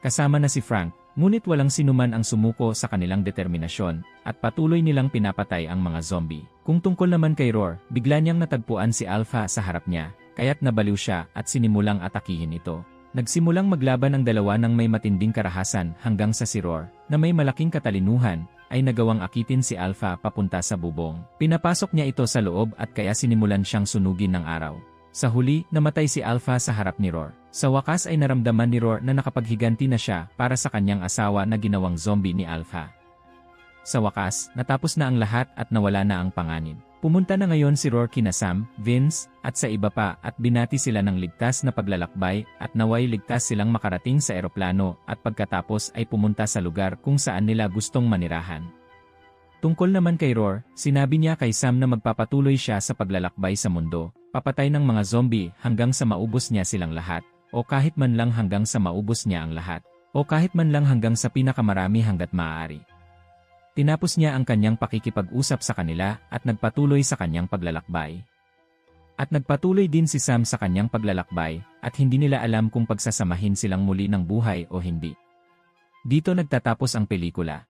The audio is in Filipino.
kasama na si Frank, ngunit walang sinuman ang sumuko sa kanilang determinasyon, at patuloy nilang pinapatay ang mga zombie. Kung tungkol naman kay Roar, bigla niyang natagpuan si Alpha sa harap niya, kaya't nabaliw siya at sinimulang atakihin ito. Nagsimulang maglaban ang dalawa ng may matinding karahasan hanggang sa si Roar, na may malaking katalinuhan, ay nagawang akitin si Alpha papunta sa bubong. Pinapasok niya ito sa loob at kaya sinimulan siyang sunugin ng araw. Sa huli, namatay si Alpha sa harap ni Roar. Sa wakas ay naramdaman ni Roar na nakapaghiganti na siya para sa kanyang asawa na ginawang zombie ni Alpha. Sa wakas, natapos na ang lahat at nawala na ang panganib. Pumunta na ngayon si Roar kina Sam, Vince, at sa iba pa at binati sila ng ligtas na paglalakbay at naway ligtas silang makarating sa eroplano at pagkatapos ay pumunta sa lugar kung saan nila gustong manirahan. Tungkol naman kay Roar, sinabi niya kay Sam na magpapatuloy siya sa paglalakbay sa mundo, papatay ng mga zombie hanggang sa maubos niya silang lahat, o kahit man lang hanggang sa maubos niya ang lahat, o kahit man lang hanggang sa pinakamarami hanggat maaari. Tinapos niya ang kanyang pakikipag-usap sa kanila at nagpatuloy sa kanyang paglalakbay. At nagpatuloy din si Sam sa kanyang paglalakbay at hindi nila alam kung pagsasamahin silang muli ng buhay o hindi. Dito nagtatapos ang pelikula.